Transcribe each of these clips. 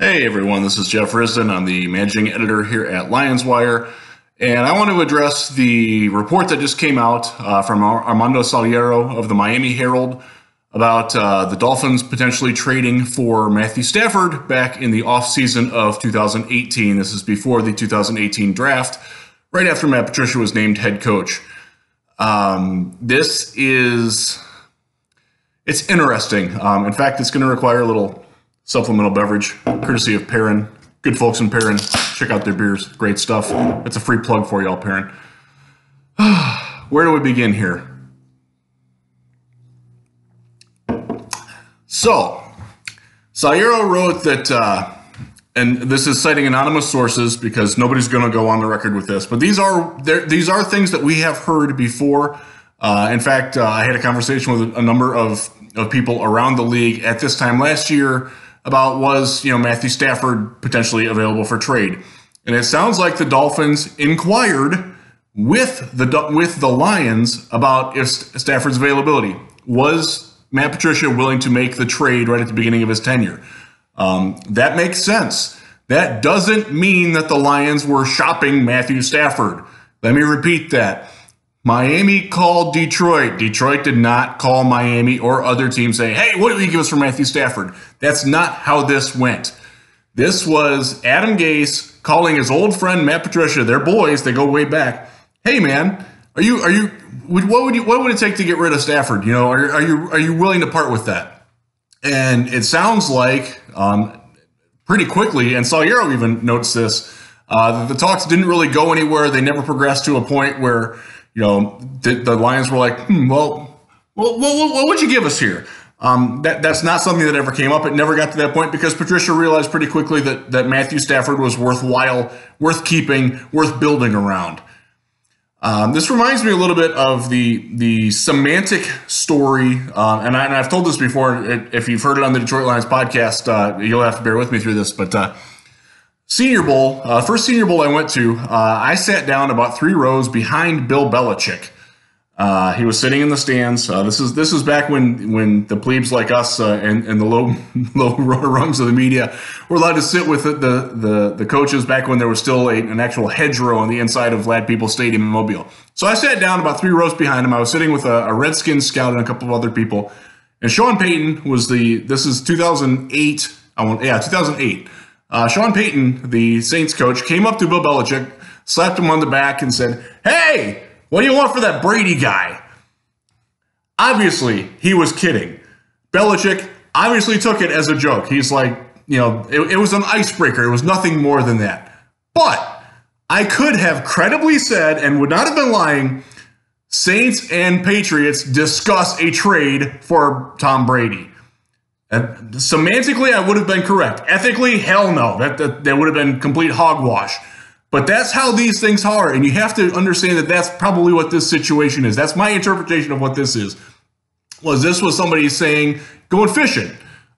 Hey everyone, this is Jeff Risden. I'm the managing editor here at Lions Wire, and I want to address the report that just came out from Armando Saliero of the Miami Herald about the Dolphins potentially trading for Matthew Stafford back in the offseason of 2018. This is before the 2018 draft, right after Matt Patricia was named head coach. It's interesting. In fact, it's going to require a little supplemental beverage, courtesy of Perrin. Good folks in Perrin. Check out their beers. Great stuff. It's a free plug for y'all, Perrin. Where do we begin here? So, Saliero wrote that, and this is citing anonymous sources because nobody's going to go on the record with this, but these are things that we have heard before. In fact, I had a conversation with a number of people around the league at this time last year about was Matthew Stafford potentially available for trade, and it sounds like the Dolphins inquired with the Lions about if Stafford's availability. Was Matt Patricia willing to make the trade right at the beginning of his tenure? That makes sense. That doesn't mean that the Lions were shopping Matthew Stafford. Let me repeat that. Miami called Detroit. Detroit did not call Miami or other teams saying, hey, what do you give us for Matthew Stafford? That's not how this went. This was Adam Gase calling his old friend Matt Patricia, their boys, they go way back. Hey man, what would it take to get rid of Stafford? Are you willing to part with that? And it sounds like pretty quickly, and Saliero even notes this, the talks didn't really go anywhere. They never progressed to a point where the Lions were like, well, what would you give us here? That's not something that ever came up. It never got to that point because Patricia realized pretty quickly that Matthew Stafford was worthwhile, worth keeping, worth building around. This reminds me a little bit of the semantic story, and I've told this before. If you've heard it on the Detroit Lions podcast, you'll have to bear with me through this, but Senior Bowl, first Senior Bowl I went to, I sat down about 3 rows behind Bill Belichick. He was sitting in the stands. This is back when the plebes like us and the low rungs of the media were allowed to sit with the coaches back when there was still an actual hedgerow on the inside of Lad People Stadium in Mobile. So I sat down about 3 rows behind him. I was sitting with a Redskins scout and a couple of other people. And Sean Payton was this is 2008. 2008. Sean Payton, the Saints coach, came up to Bill Belichick, slapped him on the back, and said, hey, what do you want for that Brady guy? Obviously, he was kidding. Belichick obviously took it as a joke. He's like, it was an icebreaker. It was nothing more than that. But I could have credibly said, and would not have been lying, Saints and Patriots discuss a trade for Tom Brady. Semantically, I would have been correct. Ethically, hell no. That would have been complete hogwash. But that's how these things are, and you have to understand that that's probably what this situation is. That's my interpretation of what this is. This was somebody saying, going fishing,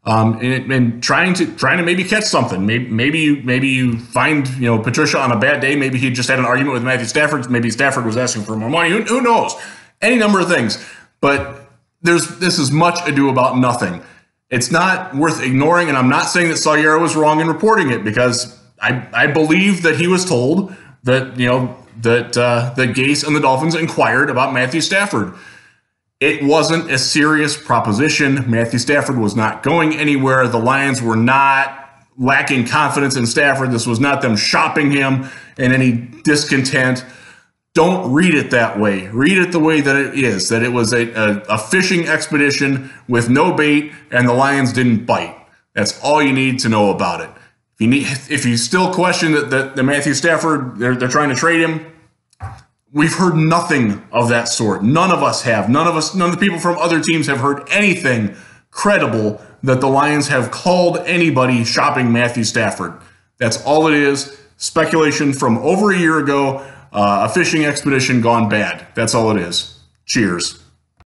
and trying to maybe catch something. Maybe you find Patricia on a bad day. Maybe he just had an argument with Matthew Stafford. Maybe Stafford was asking for more money. Who knows? Any number of things. But this is much ado about nothing. It's not worth ignoring, and I'm not saying that Saliero was wrong in reporting it because I believe that he was told that that Gase and the Dolphins inquired about Matthew Stafford. It wasn't a serious proposition. Matthew Stafford was not going anywhere. The Lions were not lacking confidence in Stafford. This was not them shopping him in any discontent. Don't read it that way. Read it the way that it is, that it was a fishing expedition with no bait and the Lions didn't bite. That's all you need to know about it. If you still question that Matthew Stafford, they're trying to trade him, we've heard nothing of that sort. None of us have. None of the people from other teams have heard anything credible that the Lions have called anybody shopping Matthew Stafford. That's all it is. Speculation from over a year ago. A fishing expedition gone bad. That's all it is. Cheers.